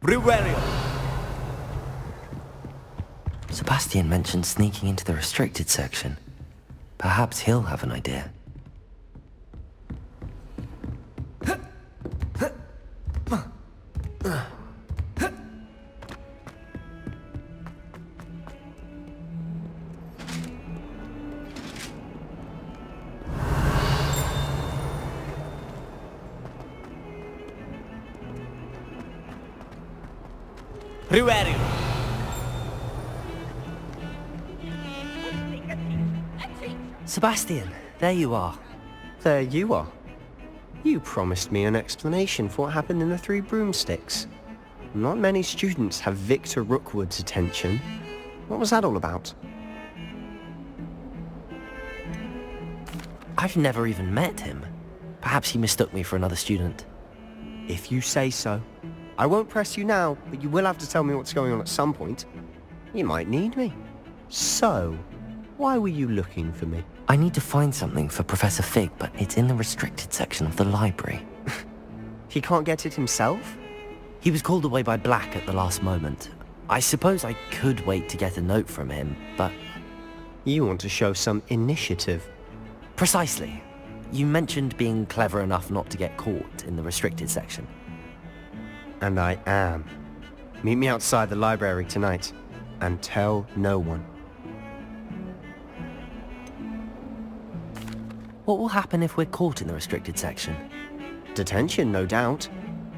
Riverio. Sebastian mentioned sneaking into the restricted section. Perhaps he'll have an idea. Riverio. Sebastian, there you are. There you are. You promised me an explanation for what happened in the Three Broomsticks. Not many students have Victor Rookwood's attention. What was that all about? I've never even met him. Perhaps he mistook me for another student. If you say so. I won't press you now, but you will have to tell me what's going on at some point. You might need me. So, why were you looking for me? I need to find something for Professor Fig, but it's in the restricted section of the library. He can't get it himself? He was called away by Black at the last moment. I suppose I could wait to get a note from him, but... You want to show some initiative. Precisely. You mentioned being clever enough not to get caught in the restricted section. And I am. Meet me outside the library tonight, and tell no one. What will happen if we're caught in the restricted section? Detention, no doubt.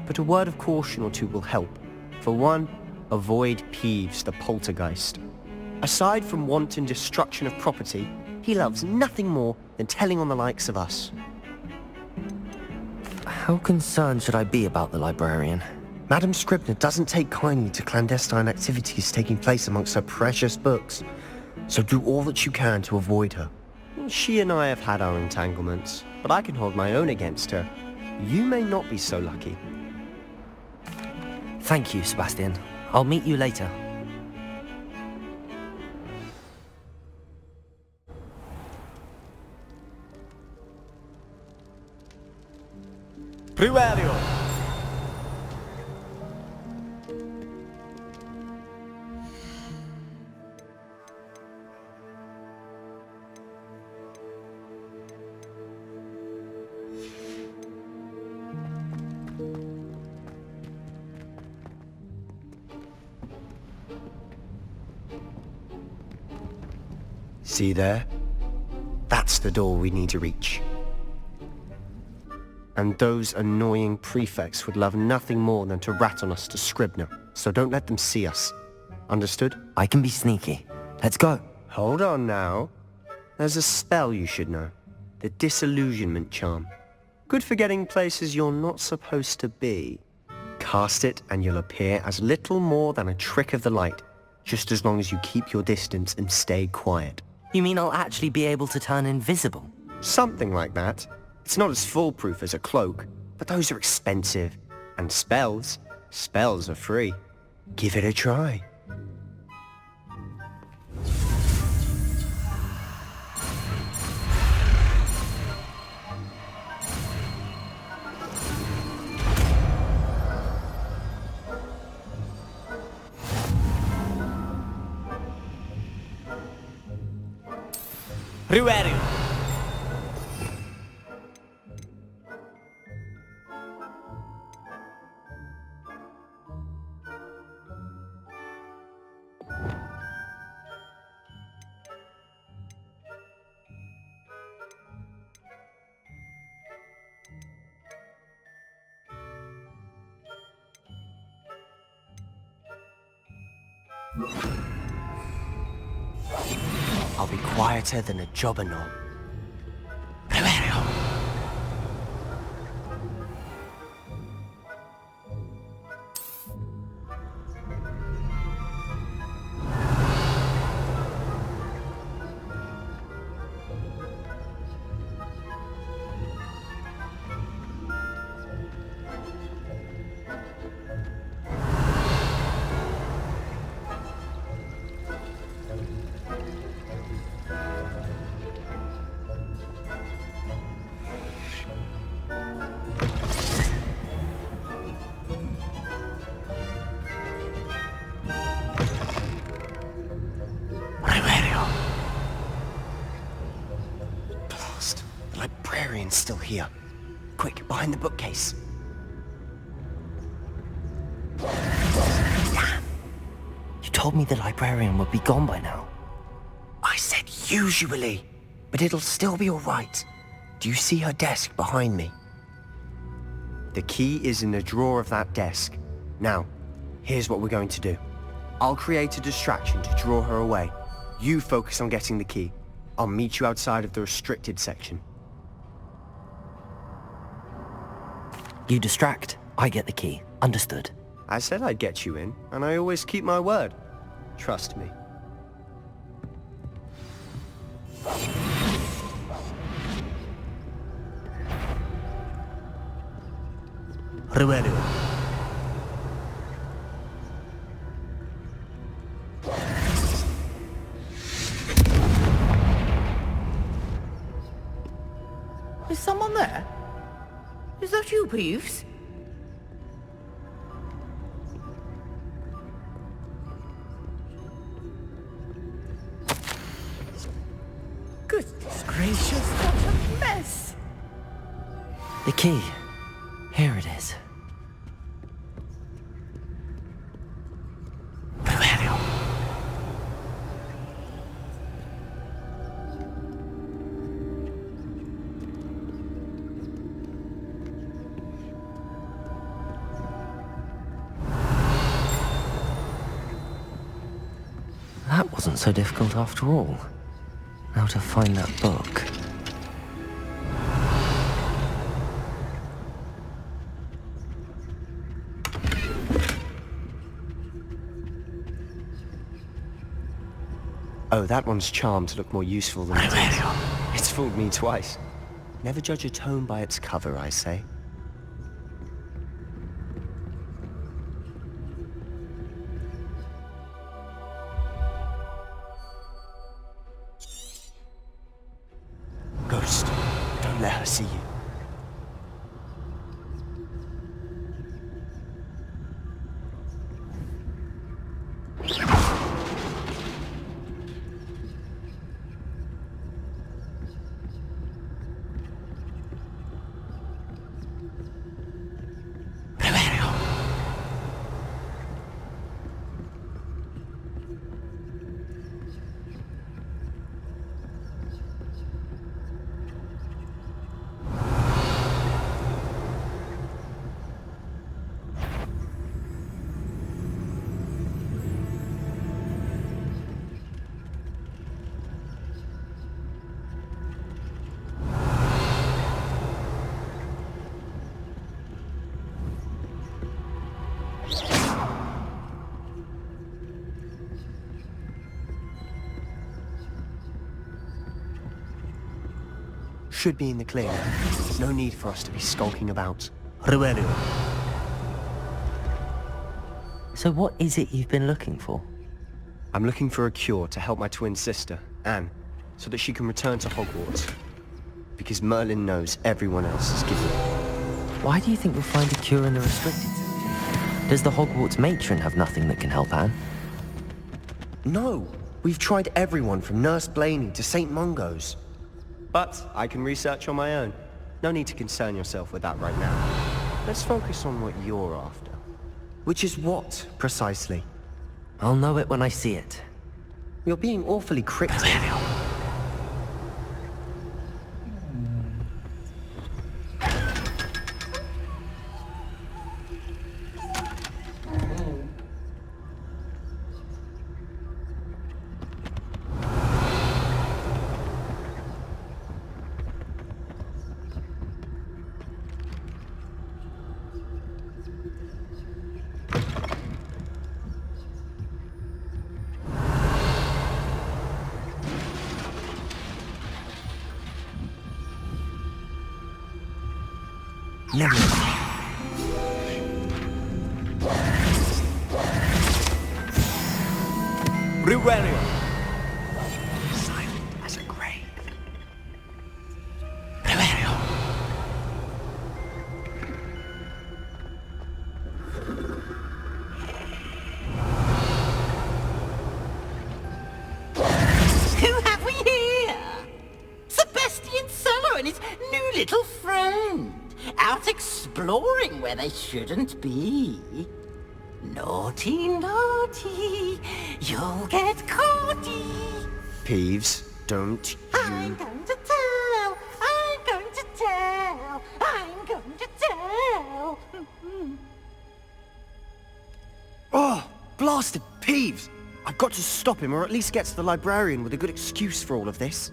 But a word of caution or two will help. For one, avoid Peeves, the poltergeist. Aside from wanton destruction of property, he loves nothing more than telling on the likes of us. How concerned should I be about the librarian? Madam Scribner doesn't take kindly to clandestine activities taking place amongst her precious books, so do all that you can to avoid her. She and I have had our entanglements, but I can hold my own against her. You may not be so lucky. Thank you, Sebastian. I'll meet you later. Riverio. See there? That's the door we need to reach. And those annoying prefects would love nothing more than to rat on us to Scribner, so don't let them see us. Understood? I can be sneaky. Let's go. Hold on now. There's a spell you should know. The Disillusionment Charm. Good for getting places you're not supposed to be. Cast it and you'll appear as little more than a trick of the light, just as long as you keep your distance and stay quiet. You mean I'll actually be able to turn invisible? Something like that. It's not as foolproof as a cloak, but those are expensive. And spells are free. Give it a try. Riverio. I'll be quieter than a jobberknoll. Riverio. Someone's still here. Quick, behind the bookcase. Damn! You told me the librarian would be gone by now. I said usually, but it'll still be alright. Do you see her desk behind me? The key is in the drawer of that desk. Now, here's what we're going to do. I'll create a distraction to draw her away. You focus on getting the key. I'll meet you outside of the restricted section. You distract, I get the key. Understood. I said I'd get you in, and I always keep my word. Trust me. Reverio. Is someone there? Is that you, Peeves? Goodness gracious, what a mess! The key. Here it is. Reverio. That wasn't so difficult after all. Now to find that book. Oh, that one's charmed to look more useful than it is. It's fooled me twice. Never judge a tome by its cover, I say. Ghost, don't let her see you. Should be in the clear. No need for us to be skulking about. Reverio. So what is it you've been looking for? I'm looking for a cure to help my twin sister, Anne, so that she can return to Hogwarts. Because Merlin knows everyone else is giving up. Why do you think you'll find a cure in the restricted section? Does the Hogwarts matron have nothing that can help Anne? No! We've tried everyone from Nurse Blaney to St. Mungo's. But I can research on my own. No need to concern yourself with that right now. Let's focus on what you're after. Which is what, precisely? I'll know it when I see it. You're being awfully cryptic. Never. Reverio. Silent as a grave. Reverio. Who have we here? Sebastian Seller and his new little exploring where they shouldn't be. Naughty, naughty, you'll get caughty. Peeves, don't I'm you... going to tell, I'm going to tell, I'm going to tell. Oh, blasted Peeves! I've got to stop him, or at least get to the librarian with a good excuse for all of this.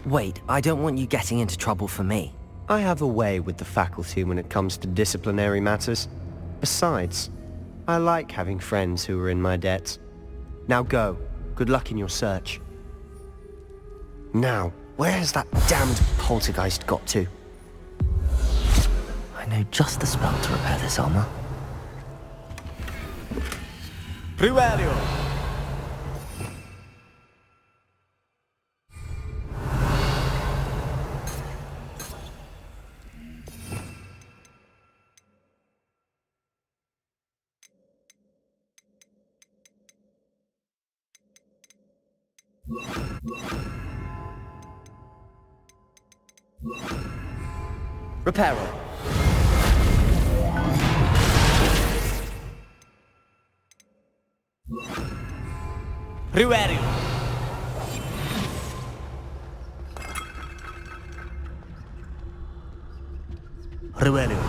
Wait, I don't want you getting into trouble for me. I have a way with the faculty when it comes to disciplinary matters. Besides, I like having friends who are in my debt. Now go. Good luck in your search. Now, where has that damned poltergeist got to? I know just the spell to repair this armor. Primario! Reparo. Primario! Primario.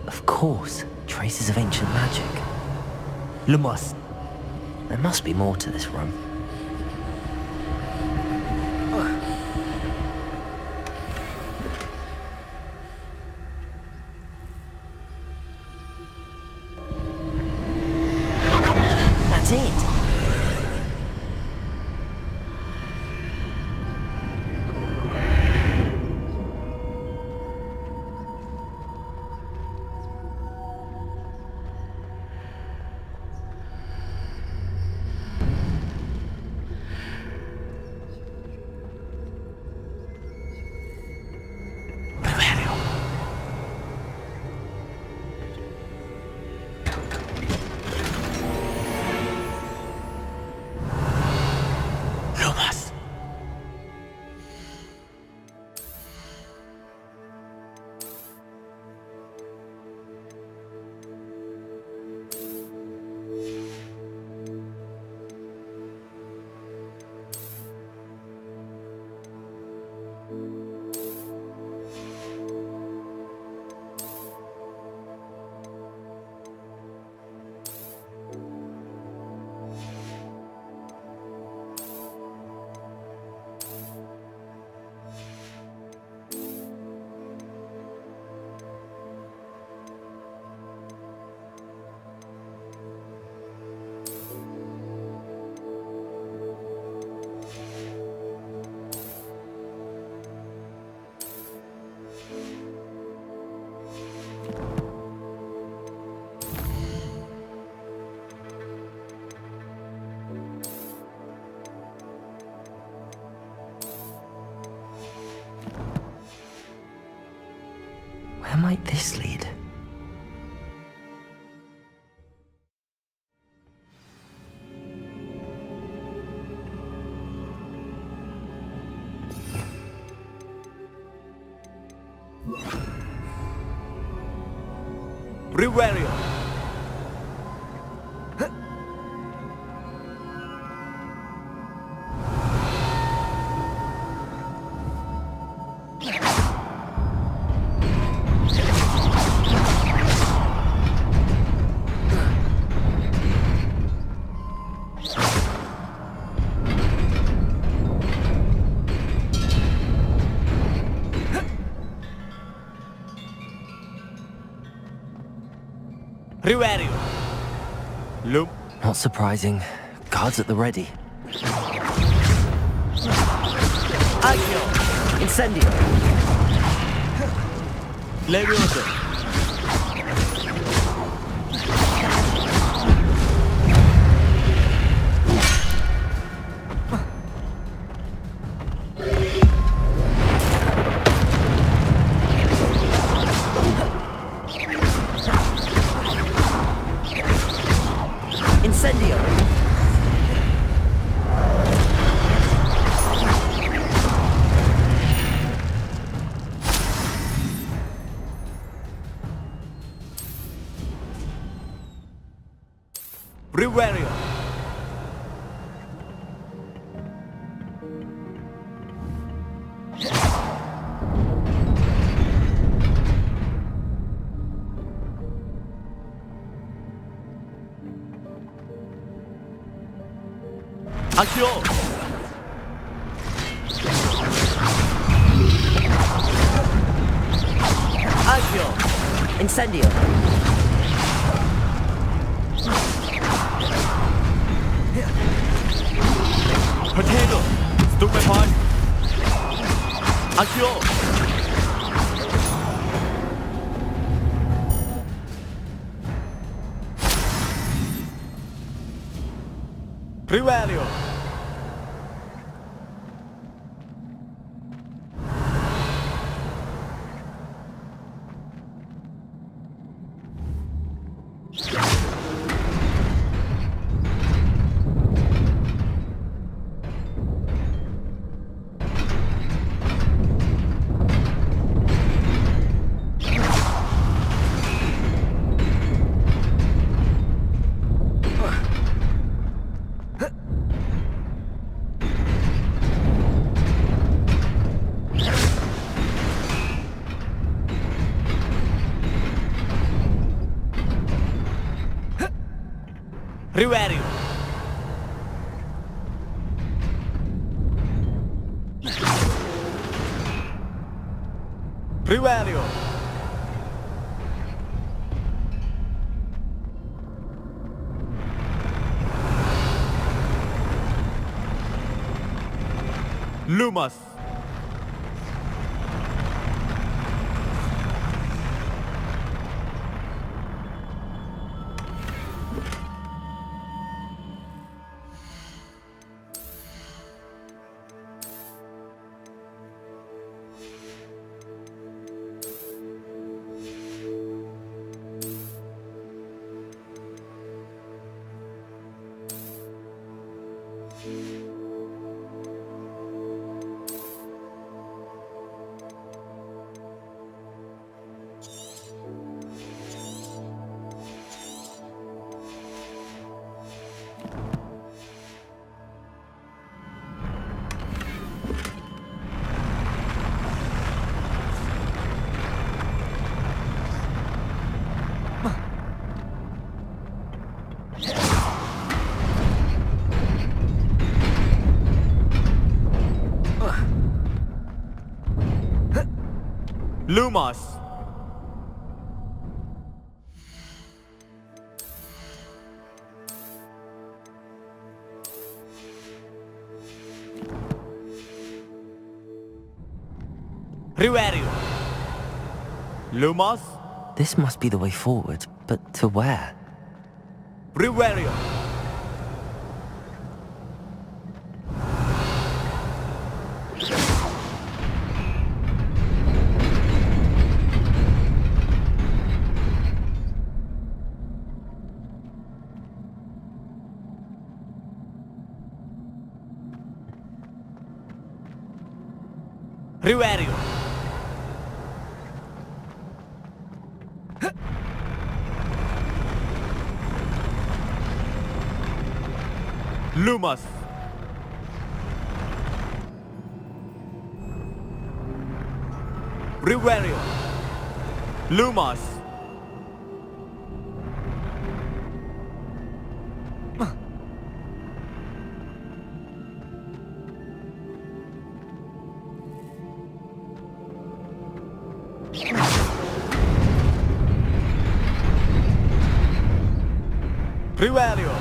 Of course, traces of ancient magic. Lumos. There must be more to this room. That's it! Where might this lead? Primario. Primario. Loop. Not surprising. Guards at the ready. Accio! Incendio! Levioso! Incendio! Riverio! Accio! Accio! Incendio! Potato! Stupefy! Accio! Riverio! Riverio! Riverio! Lumos! Lumos! Riverio! Lumos? This must be the way forward, but to where? Riverio! Riverio! Lumos! Riverio! Lumos! Riverio!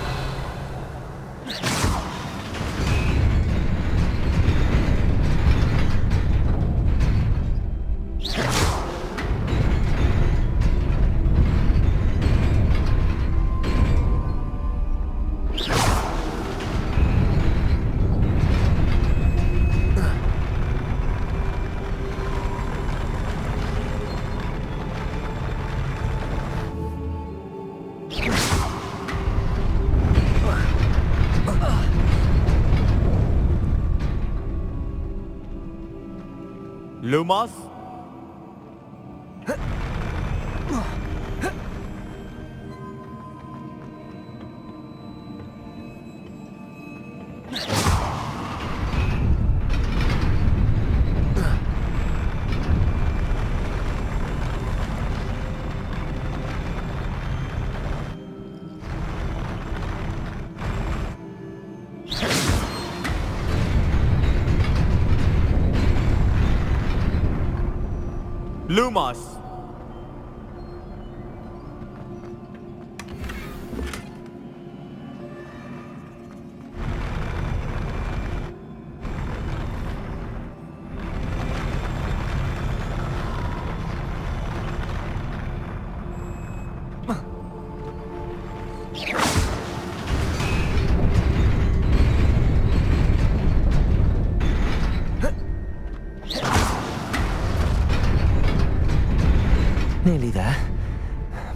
Lumos. Lumos. Nearly there.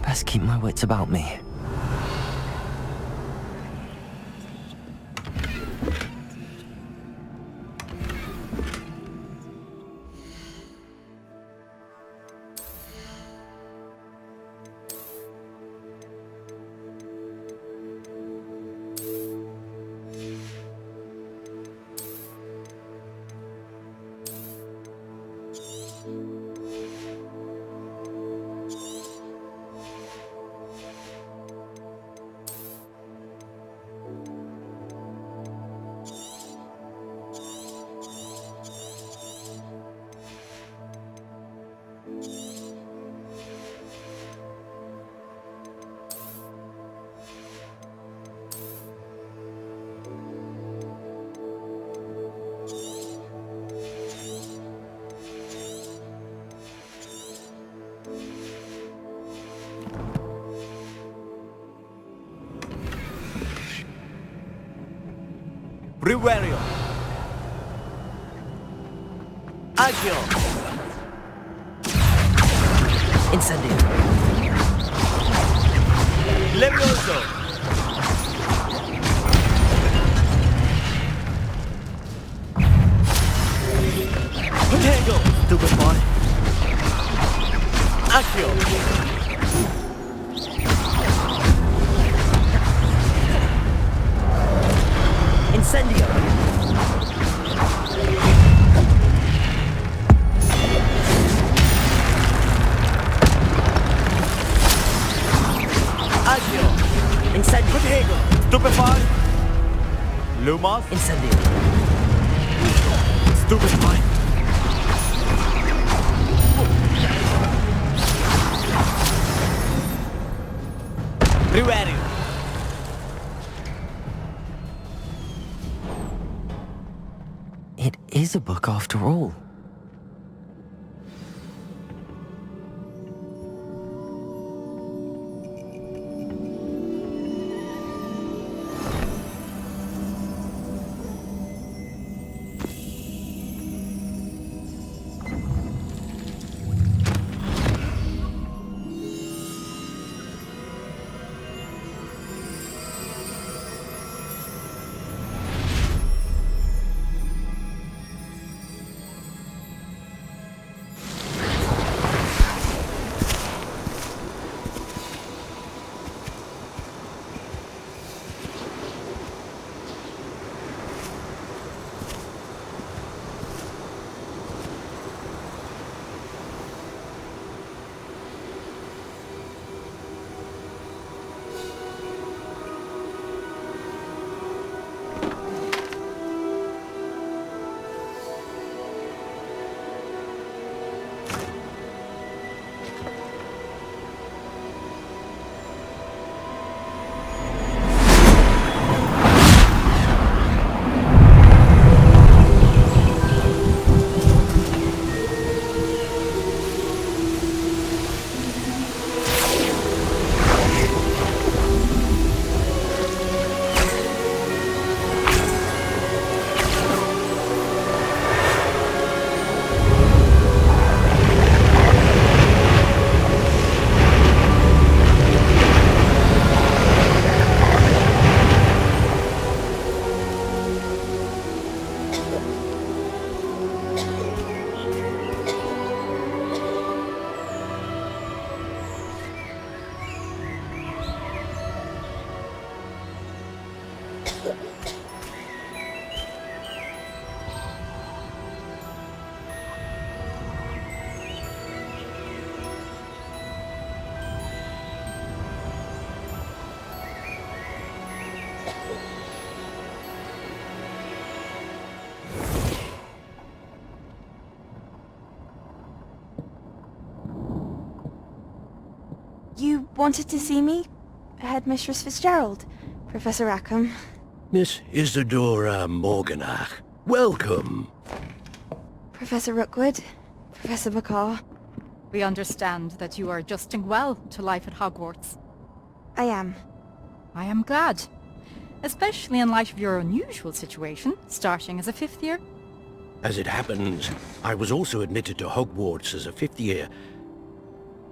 Best keep my wits about me. Riverio. Agio. Incendio. Levioso. Potato. Stupefy. Agio. Incendio. Agio. Incendio. Potato. Stupefy. Lumos. Incendio. Stupefy. Riverio. It is a book after all. You wanted to see me? Headmistress Fitzgerald? Professor Rackham? Miss Isadora Morganach, welcome. Professor Rookwood? Professor Bakar? We understand that you are adjusting well to life at Hogwarts. I am. I am glad. Especially in light of your unusual situation, starting as a 5th year. As it happens, I was also admitted to Hogwarts as a 5th year.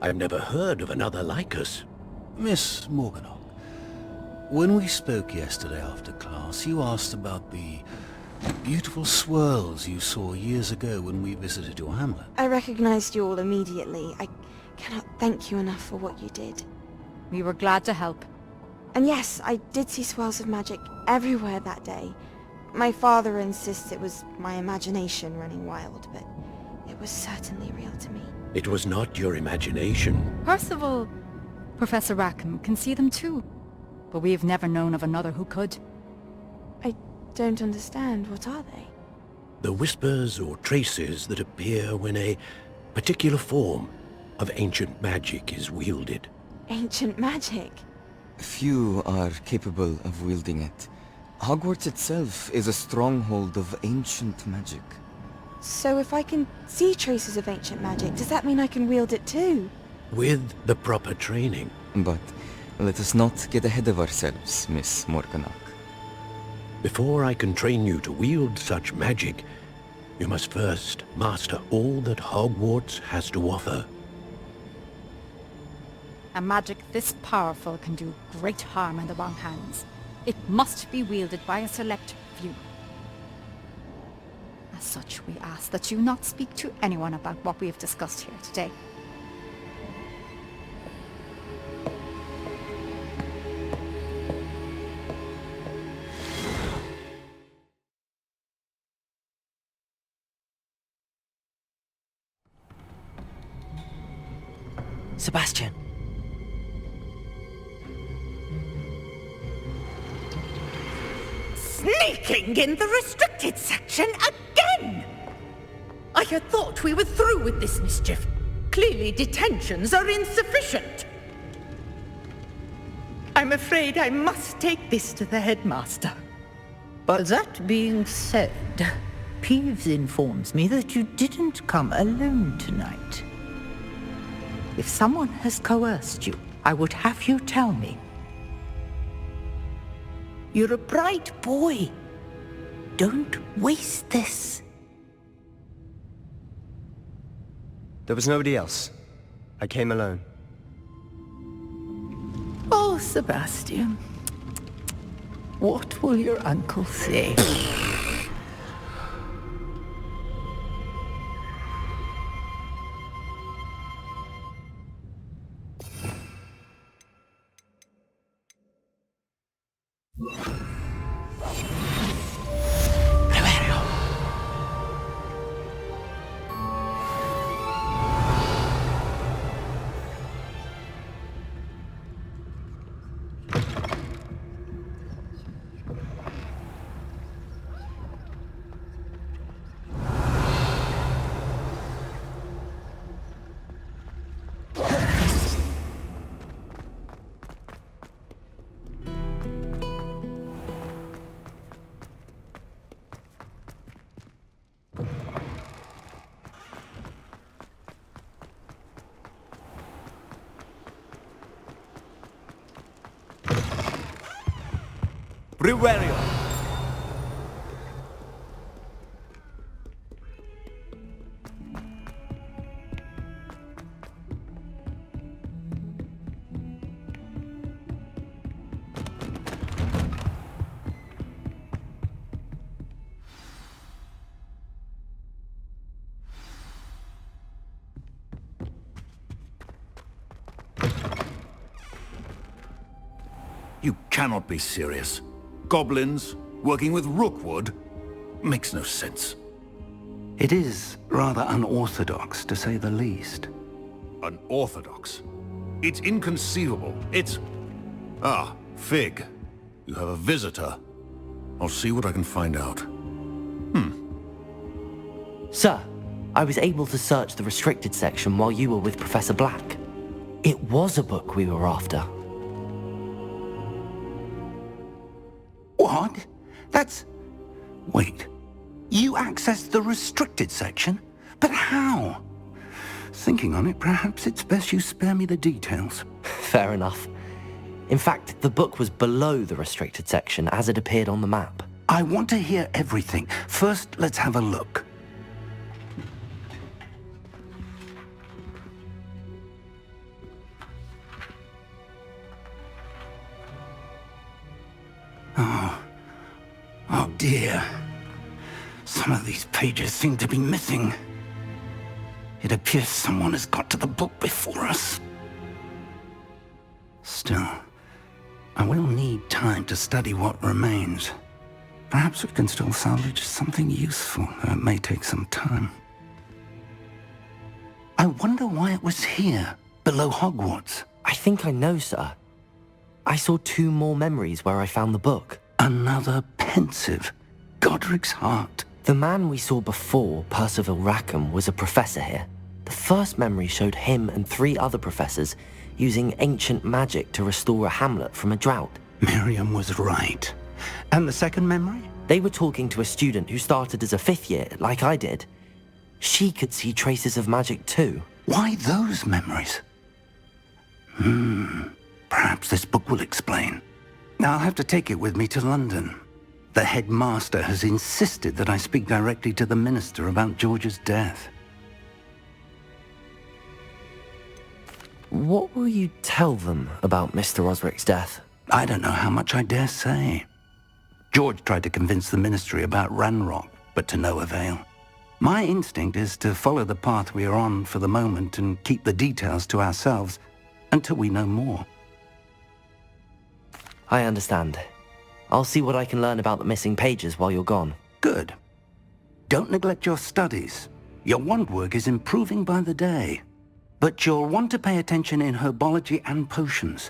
I've never heard of another like us. Miss Morganach, when we spoke yesterday after class, you asked about the beautiful swirls you saw years ago when we visited your hamlet. I recognized you all immediately. I cannot thank you enough for what you did. We were glad to help. And yes, I did see swirls of magic everywhere that day. My father insists it was my imagination running wild, but it was certainly real to me. It was not your imagination. Percival, Professor Rackham can see them too. But we have never known of another who could. I don't understand. What are they? The whispers or traces that appear when a particular form of ancient magic is wielded. Ancient magic? Few are capable of wielding it. Hogwarts itself is a stronghold of ancient magic. So if I can see traces of ancient magic, does that mean I can wield it too? With the proper training. But let us not get ahead of ourselves, Miss Morganach. Before I can train you to wield such magic, you must first master all that Hogwarts has to offer. A magic this powerful can do great harm in the wrong hands. It must be wielded by a select few. As such, we ask that you not speak to anyone about what we have discussed here today. Sebastian. Sneaking in the restricted section again! I had thought we were through with this mischief. Clearly detentions are insufficient. I'm afraid I must take this to the headmaster. But that being said, Peeves informs me that you didn't come alone tonight. If someone has coerced you, I would have you tell me. You're a bright boy. Don't waste this. There was nobody else. I came alone. Oh, Sebastian. What will your uncle say? Brewerio. You cannot be serious. Goblins working with Rookwood makes no sense. It is rather unorthodox, to say the least. Unorthodox? It's inconceivable. It's... Ah, Fig. You have a visitor. I'll see what I can find out. Sir, I was able to search the restricted section while you were with Professor Black. It was a book we were after. What? That's... Wait. You accessed the restricted section? But how? Thinking on it, perhaps it's best you spare me the details. Fair enough. In fact, the book was below the restricted section as it appeared on the map. I want to hear everything. First, let's have a look. Oh dear. Some of these pages seem to be missing. It appears someone has got to the book before us. Still, I will need time to study what remains. Perhaps we can still salvage something useful, though it may take some time. I wonder why it was here, below Hogwarts. I think I know, sir. I saw 2 more memories where I found the book. Another pensive. Godric's heart. The man we saw before, Percival Rackham, was a professor here. The first memory showed him and 3 other professors using ancient magic to restore a hamlet from a drought. Miriam was right. And the second memory? They were talking to a student who started as a 5th year, like I did. She could see traces of magic too. Why those memories? Perhaps this book will explain. I'll have to take it with me to London. The headmaster has insisted that I speak directly to the minister about George's death. What will you tell them about Mr. Osric's death? I don't know how much I dare say. George tried to convince the ministry about Ranrock, but to no avail. My instinct is to follow the path we are on for the moment and keep the details to ourselves until we know more. I understand. I'll see what I can learn about the missing pages while you're gone. Good. Don't neglect your studies. Your wand work is improving by the day. But you'll want to pay attention in herbology and potions.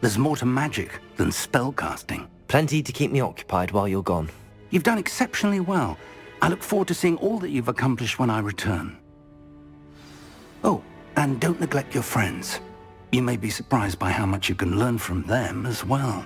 There's more to magic than spellcasting. Plenty to keep me occupied while you're gone. You've done exceptionally well. I look forward to seeing all that you've accomplished when I return. Oh, and don't neglect your friends. You may be surprised by how much you can learn from them as well.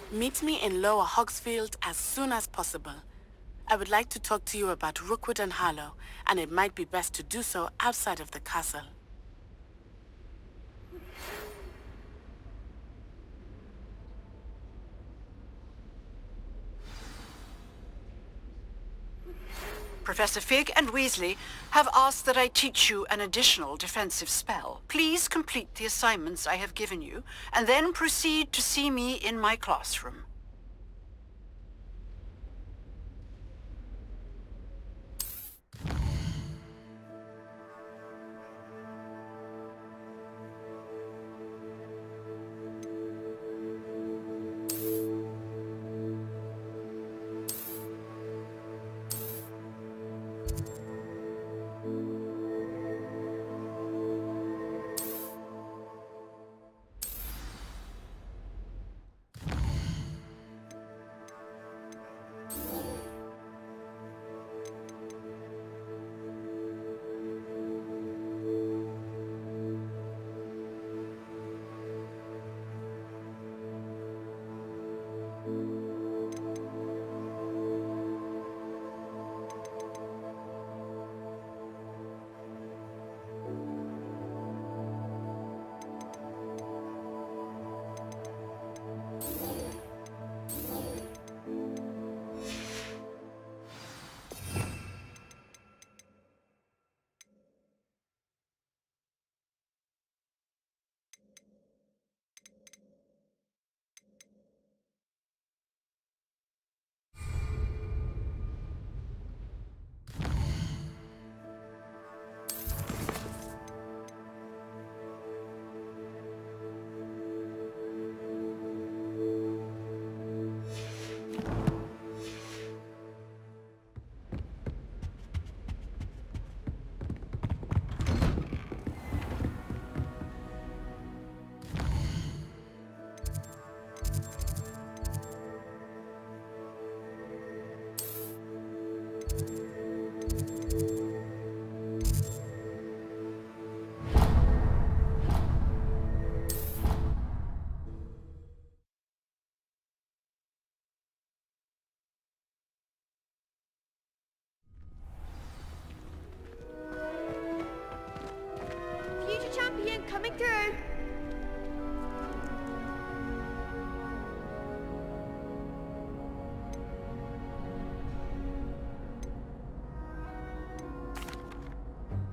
Meet me in Lower Hogsfield as soon as possible. I would like to talk to you about Rookwood and Harlow, and it might be best to do so outside of the castle. Professor Fig and Weasley have asked that I teach you an additional defensive spell. Please complete the assignments I have given you, and then proceed to see me in my classroom.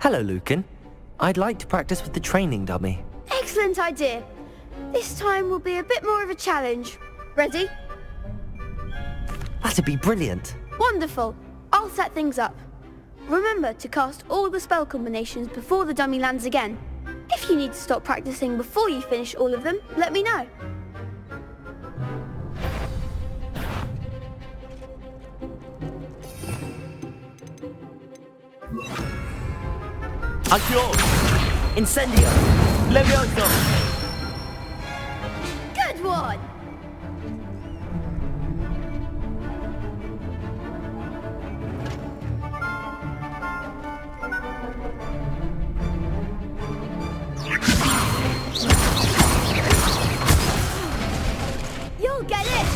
Hello, Lucan. I'd like to practice with the training dummy. Excellent idea. This time will be a bit more of a challenge. Ready? That'd be brilliant. Wonderful. I'll set things up. Remember to cast all the spell combinations before the dummy lands again. If you need to stop practicing before you finish all of them, let me know. Accio! Incendio! Levioso! Good one! You'll get it!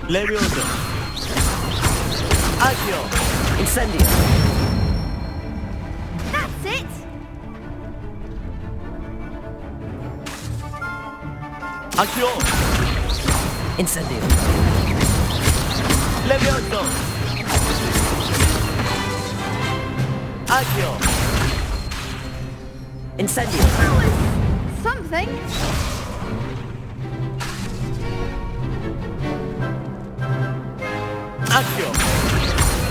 Levioso! Accio! Incendio! That's it! Accio! Incendio! Levioso! Accio! Incendio! That was something. Accio!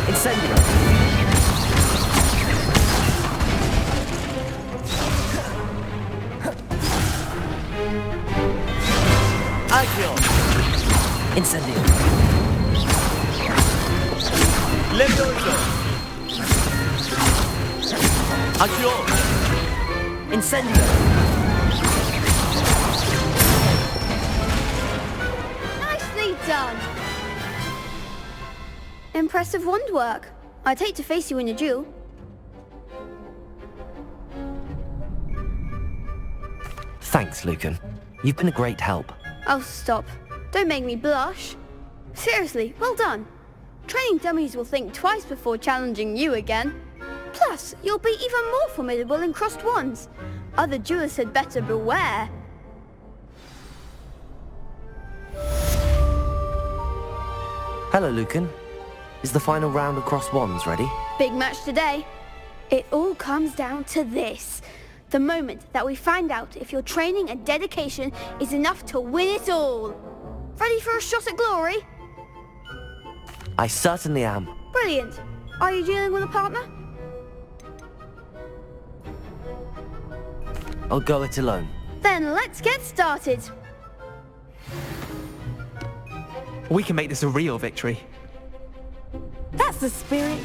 Incendio! Accio! Incendio! Levioso! Accio! Incendio! Nicely done. Impressive wand work. I'd hate to face you in a duel. Thanks, Lucan. You've been a great help. Oh, stop. Don't make me blush. Seriously, well done. Training dummies will think twice before challenging you again. Plus, you'll be even more formidable in crossed wands. Other duelists had better beware. Hello, Lucan. Is the final round of crossed wands ready? Big match today. It all comes down to this. The moment that we find out if your training and dedication is enough to win it all. Ready for a shot at glory? I certainly am. Brilliant. Are you dealing with a partner? I'll go it alone. Then let's get started. We can make this a real victory. That's the spirit.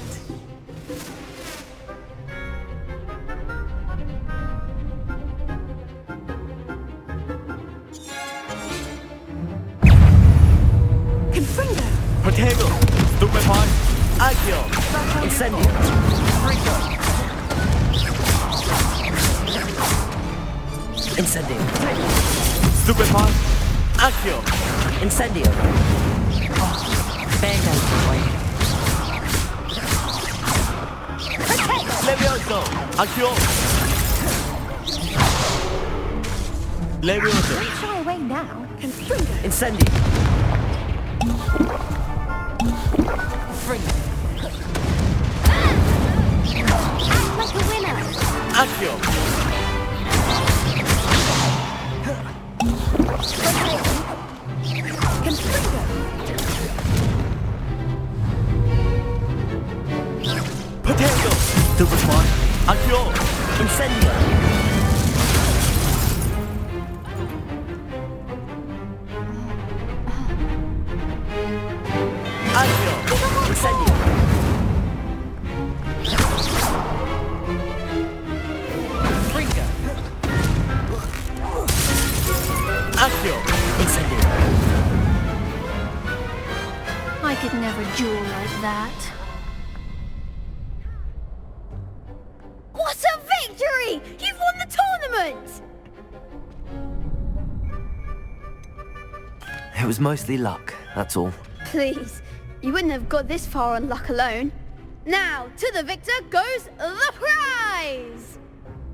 Confringo. Protego! Stupefy! Accio! Incendio! Incendio! Stupefy! Accio! Incendio! Bang out the way. Levioso! Accio! Levioso! Don't shy away now. Confringo. Incendio! Act like a winner. Accio! Confringo. Protego! Stupefy! Accio! Incendio! Accio! Incendio! Fringa! Accio! Incendio! I could never duel like that. What a victory! You've won the tournament! It was mostly luck, that's all. Please, you wouldn't have got this far on luck alone. Now, to the victor goes the prize!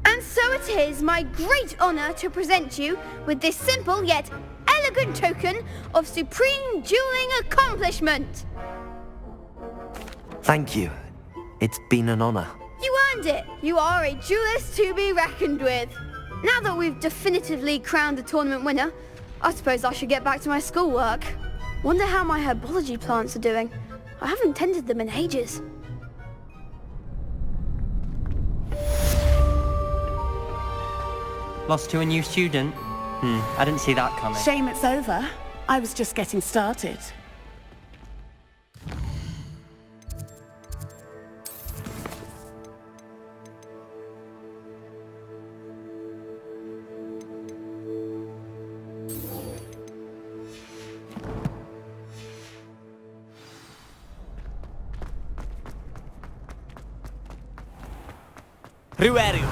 And so it is my great honor to present you with this simple yet elegant token of supreme dueling accomplishment. Thank you. It's been an honor. You earned it! You are a duelist to be reckoned with. Now that we've definitively crowned the tournament winner, I suppose I should get back to my schoolwork. Wonder how my herbology plants are doing. I haven't tended them in ages. Lost to a new student? I didn't see that coming. Shame it's over. I was just getting started. Riverio.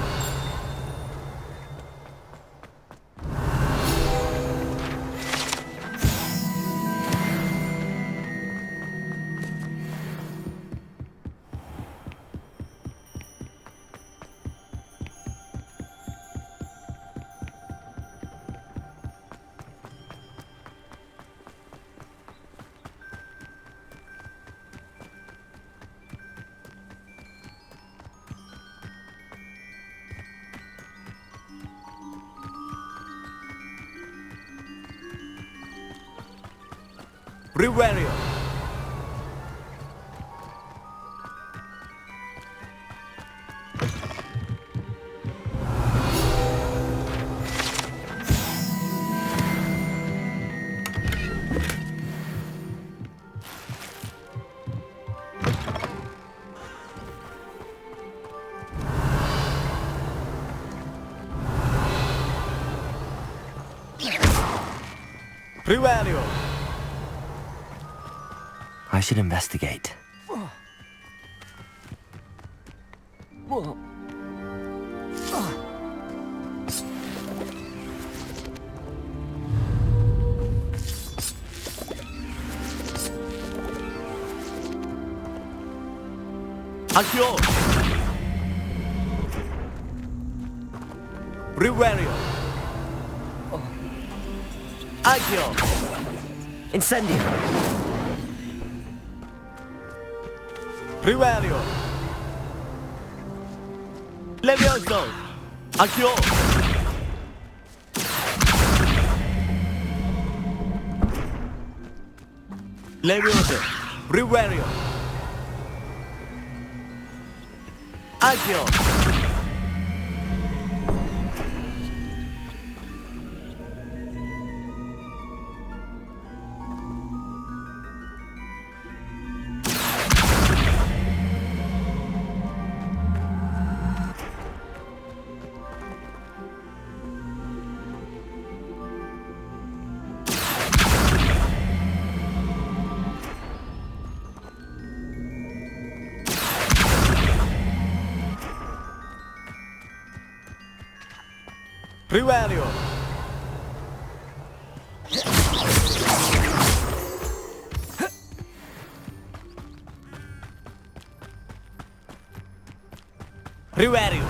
Riverio. Riverio. I should investigate. Accio. Riverio. Accio. Incendio. Riverio. Levioso. Accio. Levioso. Riverio. Accio. Riverio. Riverio.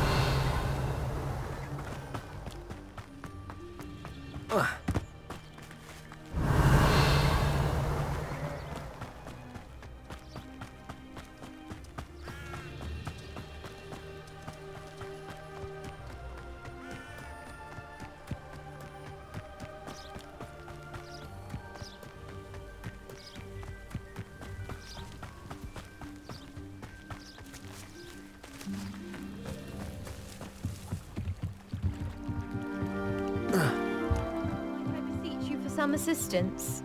Some assistance.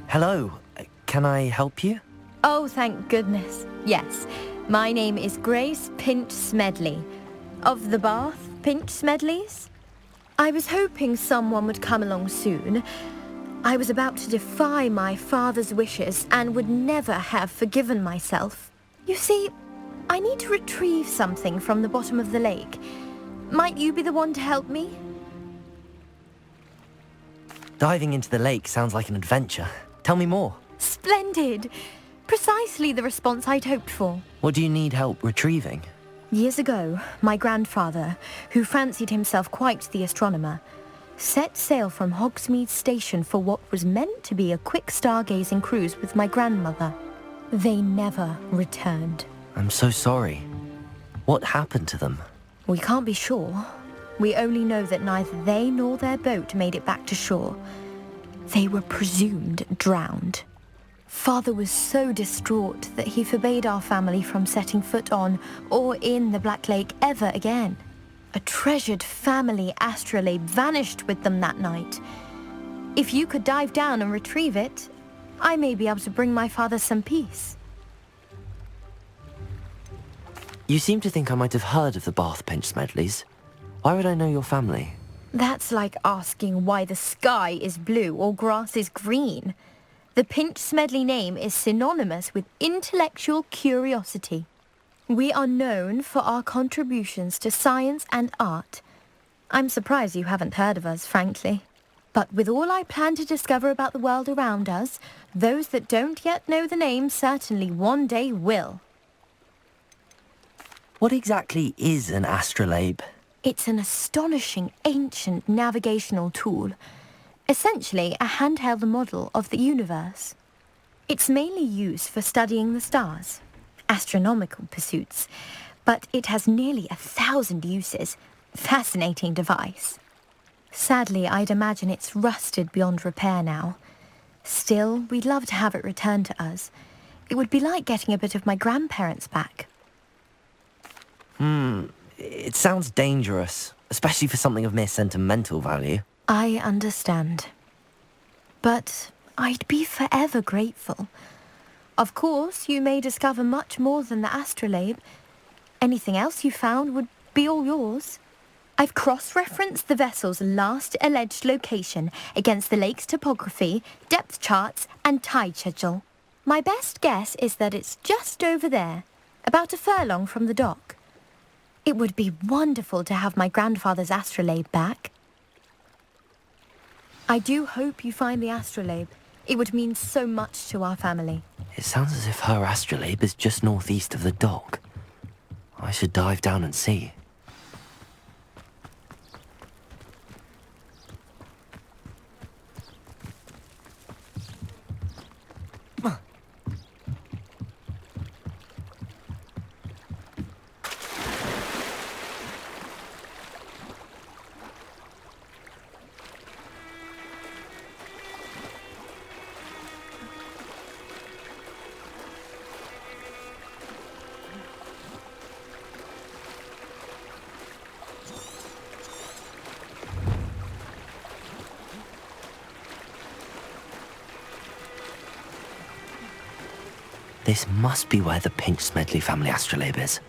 Hello. Can I help you? Oh, thank goodness. Yes. My name is Grace Pint Smedley. Of the Bath Pint Smedleys. I was hoping someone would come along soon. I was about to defy my father's wishes and would never have forgiven myself. You see, I need to retrieve something from the bottom of the lake. Might you be the one to help me? Diving into the lake sounds like an adventure. Tell me more. Splendid! Precisely the response I'd hoped for. What do you need help retrieving? Years ago, my grandfather, who fancied himself quite the astronomer, set sail from Hogsmeade Station for what was meant to be a quick stargazing cruise with my grandmother. They never returned. I'm so sorry. What happened to them? We can't be sure. We only know that neither they nor their boat made it back to shore. They were presumed drowned. Father was so distraught that he forbade our family from setting foot on or in the Black Lake ever again. A treasured family astrolabe vanished with them that night. If you could dive down and retrieve it, I may be able to bring my father some peace. You seem to think I might have heard of the Bath Pinch Smedleys. Why would I know your family? That's like asking why the sky is blue or grass is green. The Pinch Smedley name is synonymous with intellectual curiosity. We are known for our contributions to science and art. I'm surprised you haven't heard of us, frankly. But with all I plan to discover about the world around us, those that don't yet know the name certainly one day will. What exactly is an astrolabe? It's an astonishing ancient navigational tool. Essentially a handheld model of the universe. It's mainly used for studying the stars, astronomical pursuits, but it has nearly 1,000 uses. Fascinating device. Sadly, I'd imagine it's rusted beyond repair now. Still, we'd love to have it returned to us. It would be like getting a bit of my grandparents back. It sounds dangerous, especially for something of mere sentimental value. I understand. But I'd be forever grateful. Of course, you may discover much more than the astrolabe. Anything else you found would be all yours. I've cross-referenced the vessel's last alleged location against the lake's topography, depth charts, and tide schedule. My best guess is that it's just over there, about a furlong from the dock. It would be wonderful to have my grandfather's astrolabe back. I do hope you find the astrolabe. It would mean so much to our family. It sounds as if her astrolabe is just northeast of the dock. I should dive down and see. This must be where the Pinch Smedley family astrolabe is.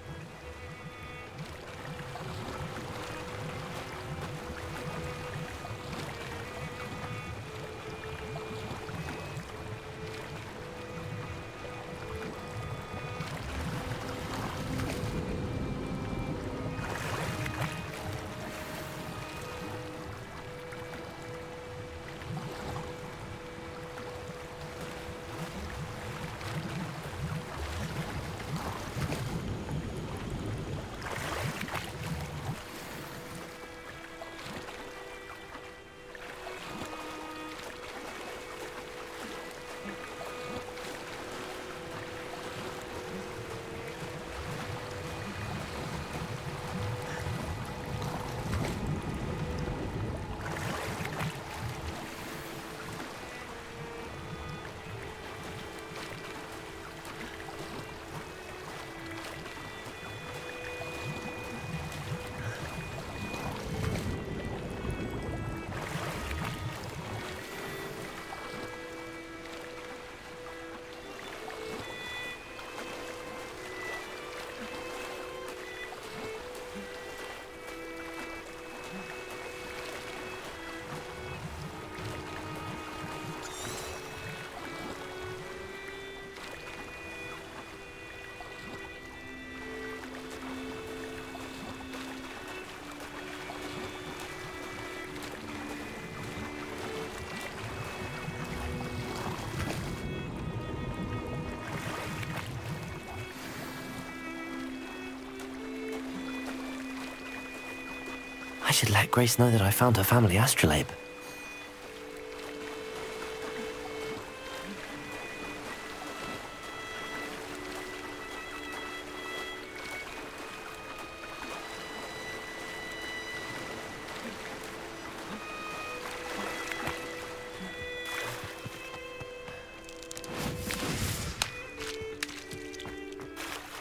I should let Grace know that I found her family astrolabe.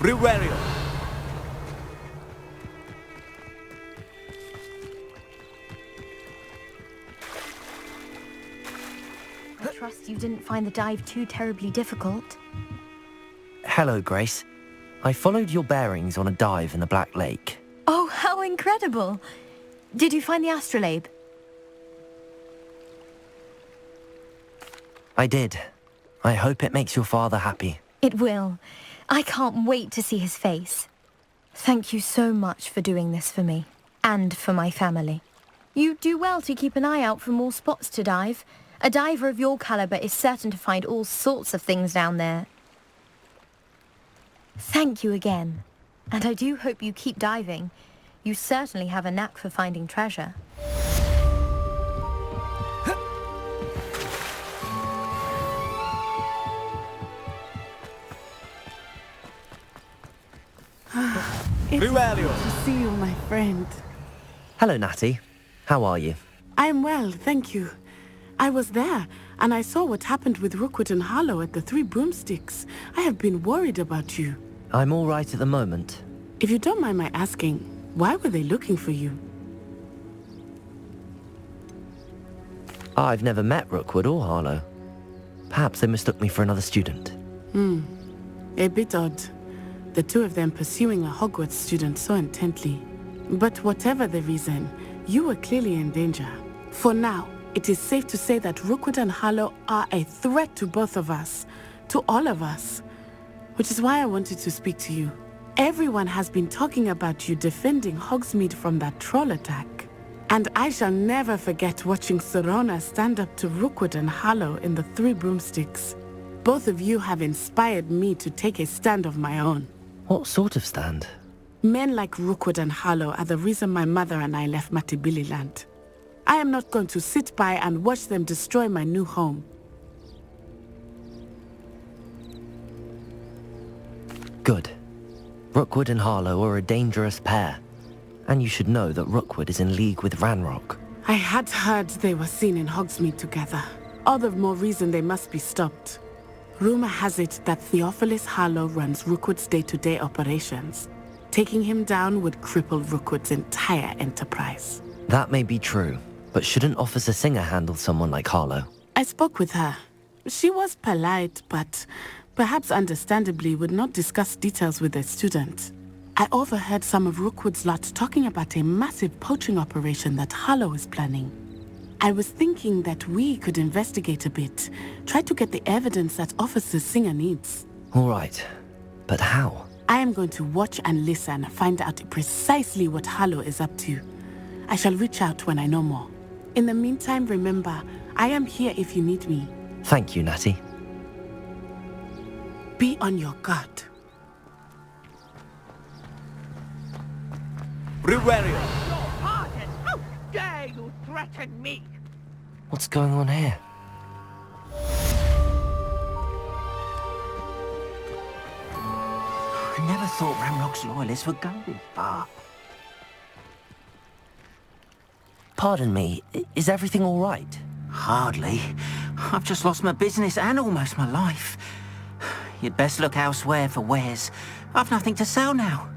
Riverio. I trust you didn't find the dive too terribly difficult. Hello, Grace. I followed your bearings on a dive in the Black Lake. Oh, how incredible! Did you find the astrolabe? I did. I hope it makes your father happy. It will. I can't wait to see his face. Thank you so much for doing this for me, and for my family. You do well to keep an eye out for more spots to dive. A diver of your caliber is certain to find all sorts of things down there. Thank you again. And I do hope you keep diving. You certainly have a knack for finding treasure. It's good to see you, my friend. Hello, Natty. How are you? I'm well, thank you. I was there, and I saw what happened with Rookwood and Harlow at the Three Broomsticks. I have been worried about you. I'm all right at the moment. If you don't mind my asking, why were they looking for you? I've never met Rookwood or Harlow. Perhaps they mistook me for another student. A bit odd. The two of them pursuing a Hogwarts student so intently. But whatever the reason, you were clearly in danger. For now, it is safe to say that Rookwood and Harlow are a threat to both of us, to all of us. Which is why I wanted to speak to you. Everyone has been talking about you defending Hogsmeade from that troll attack. And I shall never forget watching Serona stand up to Rookwood and Harlow in the Three Broomsticks. Both of you have inspired me to take a stand of my own. What sort of stand? Men like Rookwood and Harlow are the reason my mother and I left Matibili land. I am not going to sit by and watch them destroy my new home. Good. Rookwood and Harlow are a dangerous pair. And you should know that Rookwood is in league with Ranrock. I had heard they were seen in Hogsmeade together. All the more reason they must be stopped. Rumor has it that Theophilus Harlow runs Rookwood's day-to-day operations. Taking him down would cripple Rookwood's entire enterprise. That may be true, but shouldn't Officer Singer handle someone like Harlow? I spoke with her. She was polite, but perhaps understandably would not discuss details with a student. I overheard some of Rookwood's lot talking about a massive poaching operation that Harlow is planning. I was thinking that we could investigate a bit, try to get the evidence that Officer Singer needs. All right, but how? I am going to watch and listen, find out precisely what Harlow is up to. I shall reach out when I know more. In the meantime, remember, I am here if you need me. Thank you, Natty. Be on your guard. Riverio. How dare you threaten me? What's going on here? I never thought Ranrock's loyalists would go this far. Pardon me, is everything all right? Hardly. I've just lost my business and almost my life. You'd best look elsewhere for wares. I've nothing to sell now.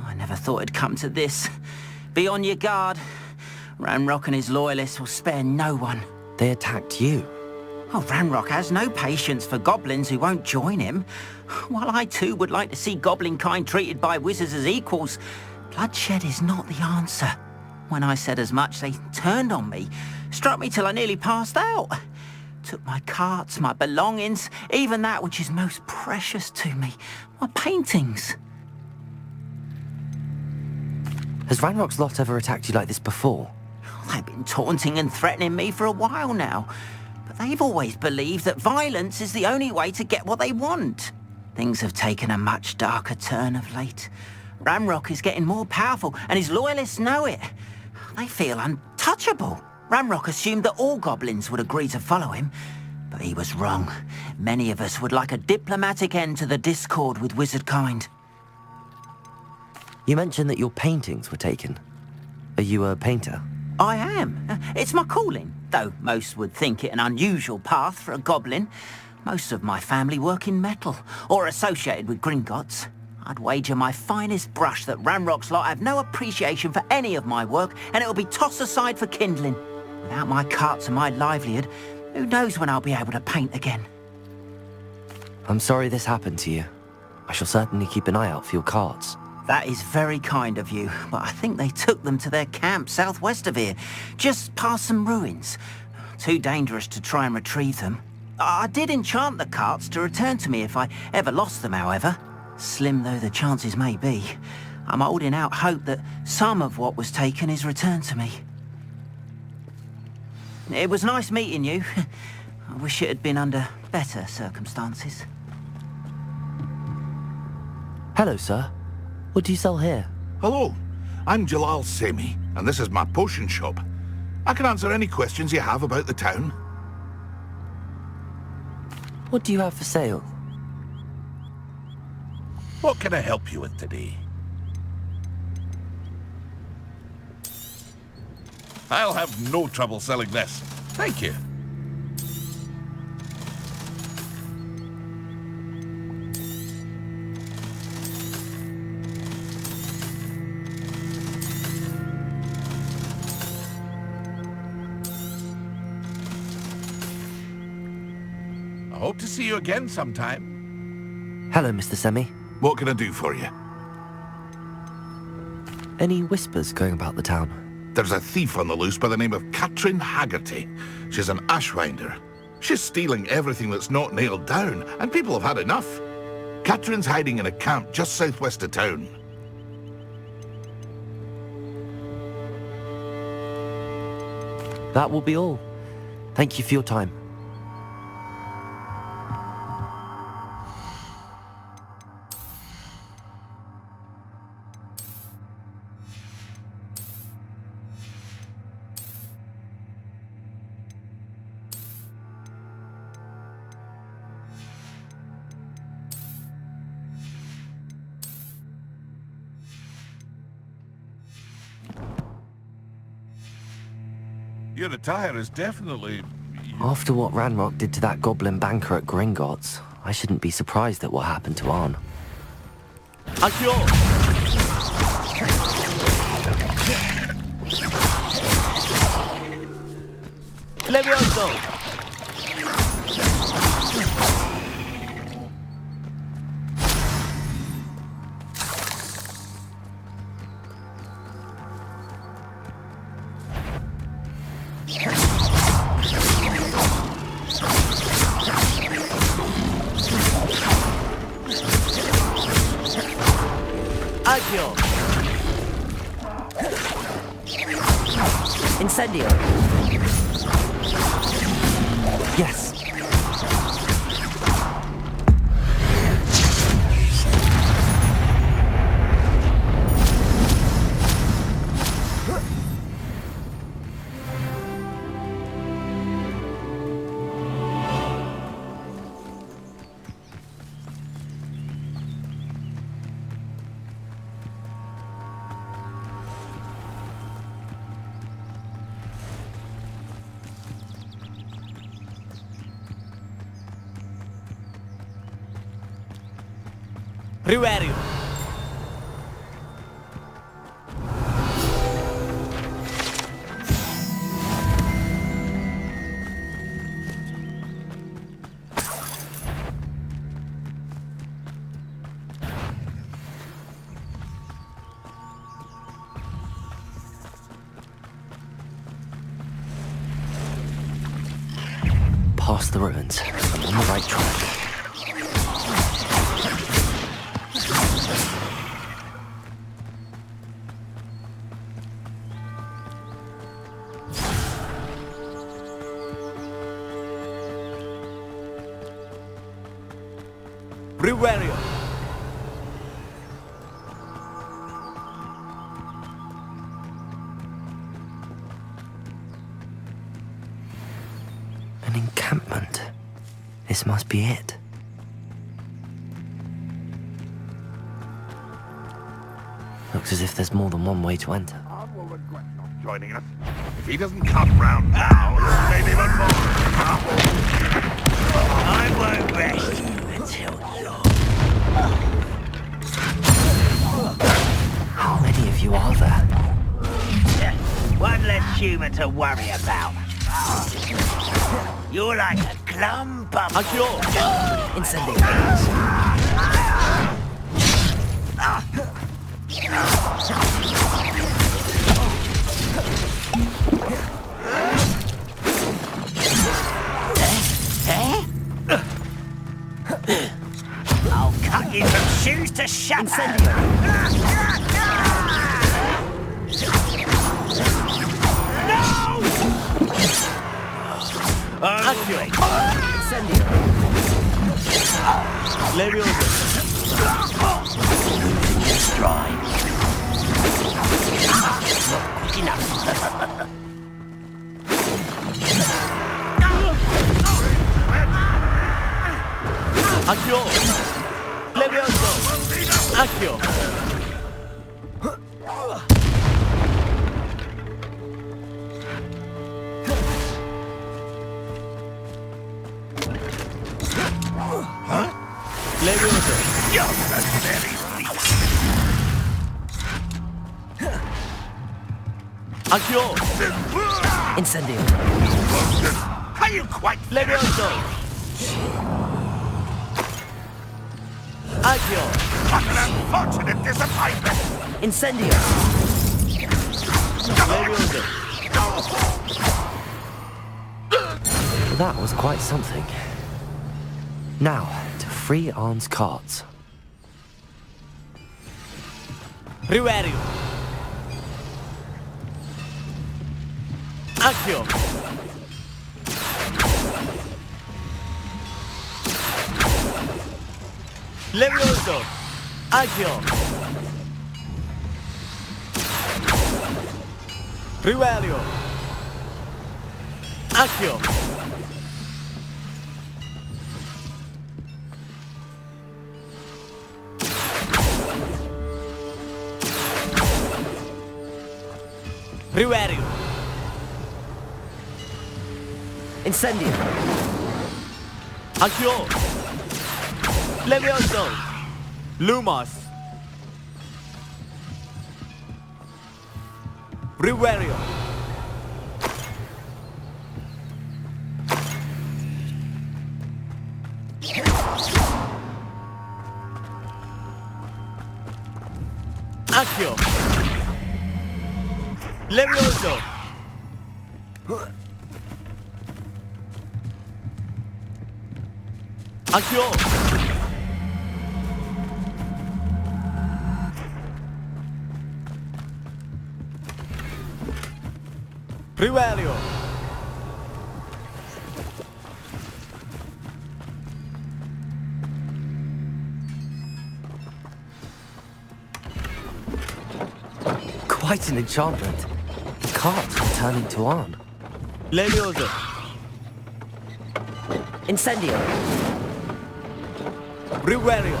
I never thought it'd come to this. Be on your guard. Ranrock and his loyalists will spare no one. They attacked you. Oh, Ranrock has no patience for goblins who won't join him. While I too would like to see goblin kind treated by wizards as equals, bloodshed is not the answer. When I said as much, they turned on me, struck me till I nearly passed out. Took my carts, my belongings, even that which is most precious to me, my paintings. Has Ranrock's lot ever attacked you like this before? They've been taunting and threatening me for a while now, but they've always believed that violence is the only way to get what they want. Things have taken a much darker turn of late. Ranrock is getting more powerful, and his loyalists know it. They feel untouchable. Ranrock assumed that all goblins would agree to follow him, but he was wrong. Many of us would like a diplomatic end to the discord with wizard kind. You mentioned that your paintings were taken. Are you a painter? I am. It's my calling, though most would think it an unusual path for a goblin. Most of my family work in metal, or associated with Gringotts. I'd wager my finest brush that Ranrock's lot have no appreciation for any of my work, and it'll be tossed aside for kindling. Without my carts and my livelihood, who knows when I'll be able to paint again. I'm sorry this happened to you. I shall certainly keep an eye out for your carts. That is very kind of you, but I think they took them to their camp southwest of here, just past some ruins. Too dangerous to try and retrieve them. I did enchant the carts to return to me if I ever lost them, however. Slim though the chances may be, I'm holding out hope that some of what was taken is returned to me. It was nice meeting you. I wish it had been under better circumstances. Hello, sir. What do you sell here? Hello, I'm Jalal Semi, and this is my potion shop. I can answer any questions you have about the town. What do you have for sale? What can I help you with today? I'll have no trouble selling this. Thank you. I hope to see you again sometime. Hello, Mr. Semi. What can I do for you? Any whispers going about the town? There's a thief on the loose by the name of Katrin Haggerty. She's an ashwinder. She's stealing everything that's not nailed down, and people have had enough. Katrin's hiding in a camp just southwest of town. That will be all. Thank you for your time. Your attire is definitely... After what Ranrock did to that goblin banker at Gringotts, I shouldn't be surprised at what happened to Arn. Levioso! Agio! Incendio! Yes! Riverio. Past the ruins. I'm on the right track. Riverio. An encampment. This must be it. Looks as if there's more than one way to enter. Arn will regret not joining us. If he doesn't come round now, he'll make even more trouble. I won't rest until you're... human to worry about. You're like a clump of... Incendio. I'll cut you from shoes to shatter. No! Accio. Incendio. Levioso. Losing your stride. Not quick enough. Accio. Levioso. Accio. Levioso. You're the very least. Accio. Incendio. Are you quite Levioso. Accio. What an unfortunate disappointment. Incendio. Levioso. That was quite something. Now, to free arms cards. Riverio. Accio. Levioso. Accio. Riverio. Accio. Riverio. Incendio. Accio. Levioso. Lumos. Riverio. Accio. Levioso. Accio. Riverio. Quite an enchantment. The cards returning to Arn. Levioso. Incendio. Riverio.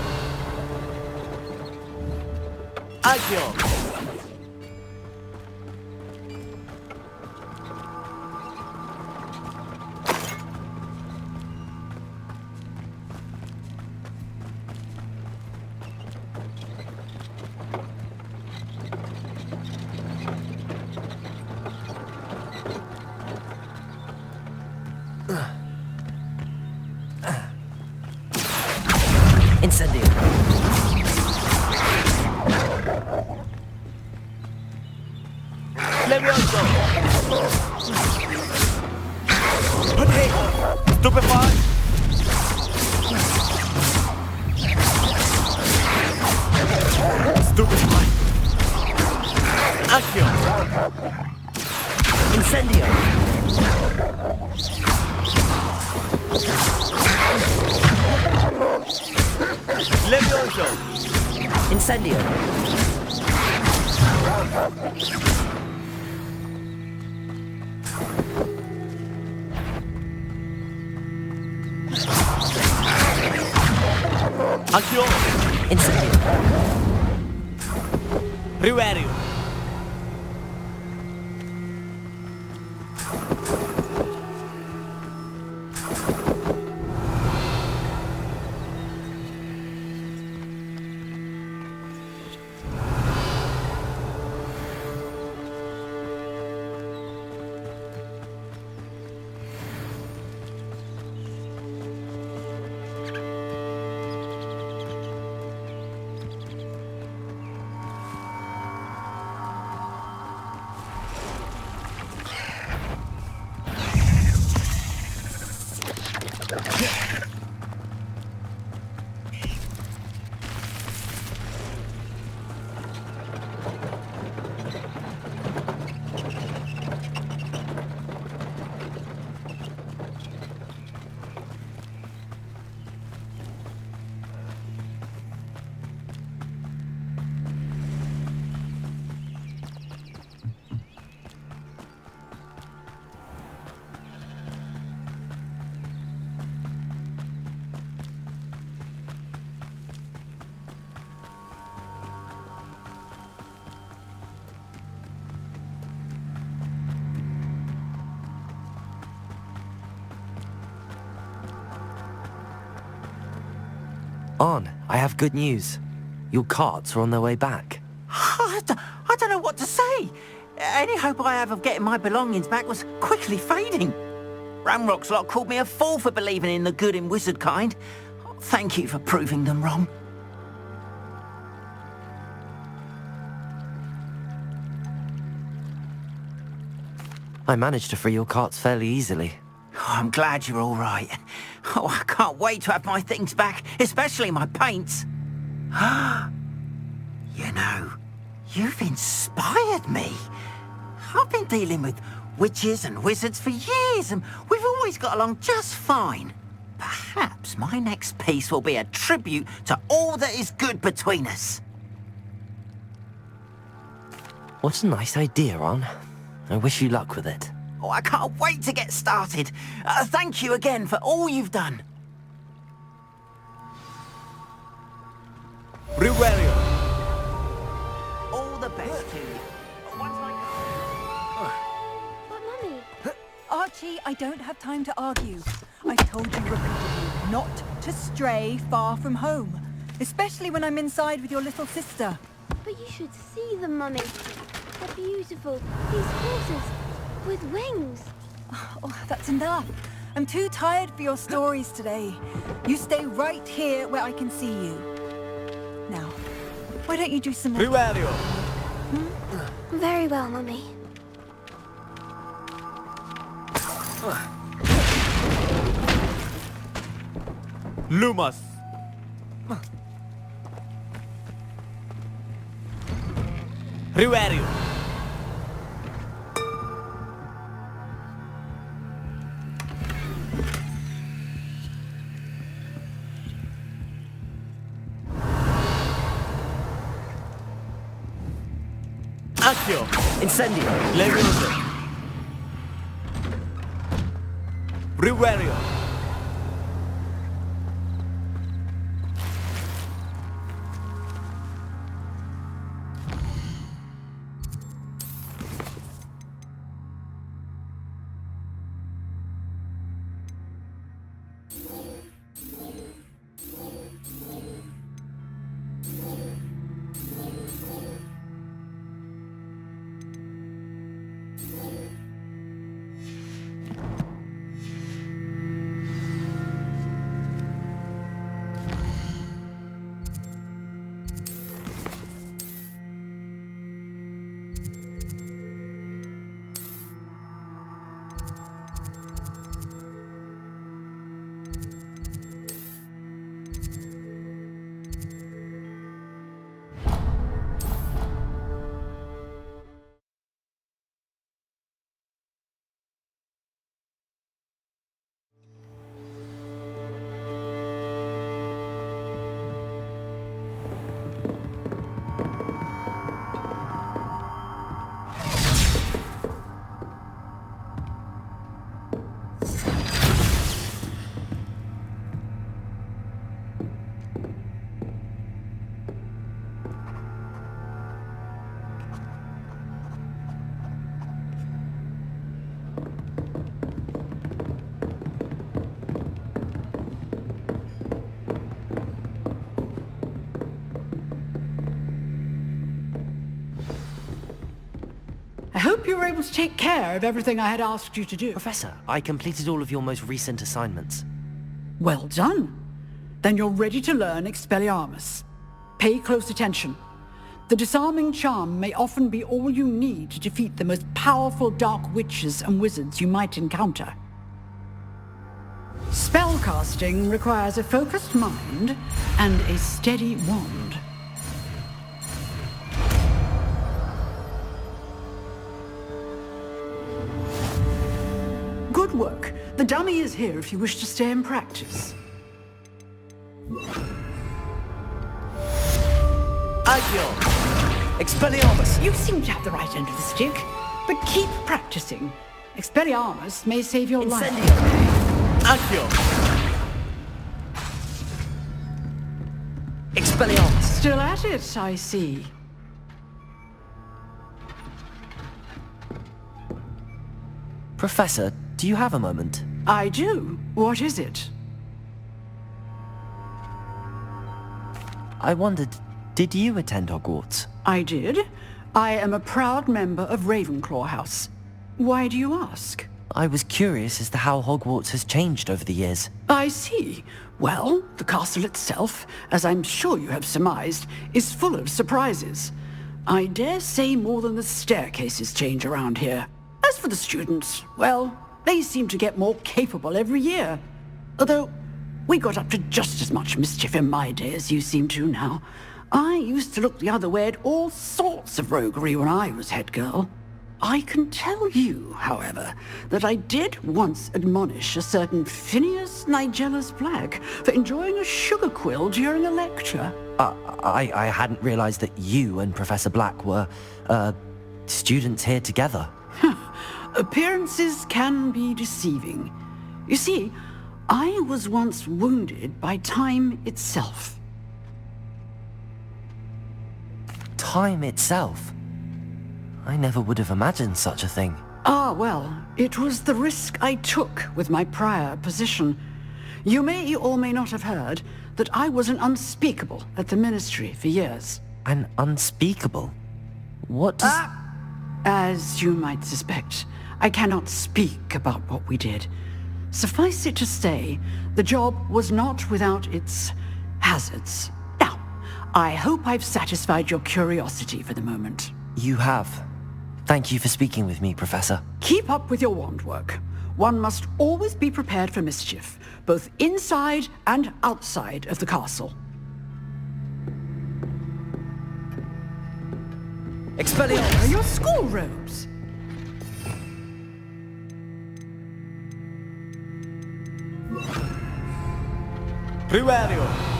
Accio. Incendio. Levioso. Hey. Stupefy. Stupefy. Accio. Incendio. Levioso. Incendio. Accio. Incendio. Riverio. Arn, I have good news. Your carts are on their way back. I don't know what to say. Any hope I have of getting my belongings back was quickly fading. Ranrock's lot called me a fool for believing in the good in wizard kind. Thank you for proving them wrong. I managed to free your carts fairly easily. Oh, I'm glad you're all right. Oh, I can't wait to have my things back, especially my paints. You know, you've inspired me. I've been dealing with witches and wizards for years, and we've always got along just fine. Perhaps my next piece will be a tribute to all that is good between us. What a nice idea, Arn. I wish you luck with it. Oh, I can't wait to get started. Thank you again for all you've done. Riverio. All the best to you. But Mummy... Archie, I don't have time to argue. I've told you repeatedly not to stray far from home, especially when I'm inside with your little sister. But you should see them, Mummy. They're beautiful. These horses with wings. Oh, that's enough. I'm too tired for your stories today. You stay right here where I can see you. Now, why don't you do some more... Riverio. Very well, Mummy. Lumos. Riverio. Accio. Incendio. Levioso. Riverio. I hope you were able to take care of everything I had asked you to do. Professor, I completed all of your most recent assignments. Well done. Then you're ready to learn Expelliarmus. Pay close attention. The disarming charm may often be all you need to defeat the most powerful dark witches and wizards you might encounter. Spellcasting requires a focused mind and a steady wand. Good work. The dummy is here if you wish to stay and practice. Accio. Expelliarmus. You seem to have the right end of the stick, but keep practicing. Expelliarmus may save your life. Accio. Expelliarmus. Still at it, I see. Professor, do you have a moment? I do. What is it? I wondered, did you attend Hogwarts? I did. I am a proud member of Ravenclaw House. Why do you ask? I was curious as to how Hogwarts has changed over the years. I see. Well, the castle itself, as I'm sure you have surmised, is full of surprises. I dare say more than the staircases change around here. As for the students, well, they seem to get more capable every year. Although, we got up to just as much mischief in my day as you seem to now. I used to look the other way at all sorts of roguery when I was head girl. I can tell you, however, that I did once admonish a certain Phineas Nigellus Black for enjoying a sugar quill during a lecture. I hadn't realized that you and Professor Black were, students here together. Appearances can be deceiving. You see, I was once wounded by time itself. Time itself? I never would have imagined such a thing. Ah, well, it was the risk I took with my prior position. You may or may not have heard that I was an unspeakable at the Ministry for years. An unspeakable? What does... As you might suspect, I cannot speak about what we did. Suffice it to say, the job was not without its hazards. Now, I hope I've satisfied your curiosity for the moment. You have. Thank you for speaking with me, Professor. Keep up with your wand work. One must always be prepared for mischief, both inside and outside of the castle. Expelliarmus! Your school robes! Primario!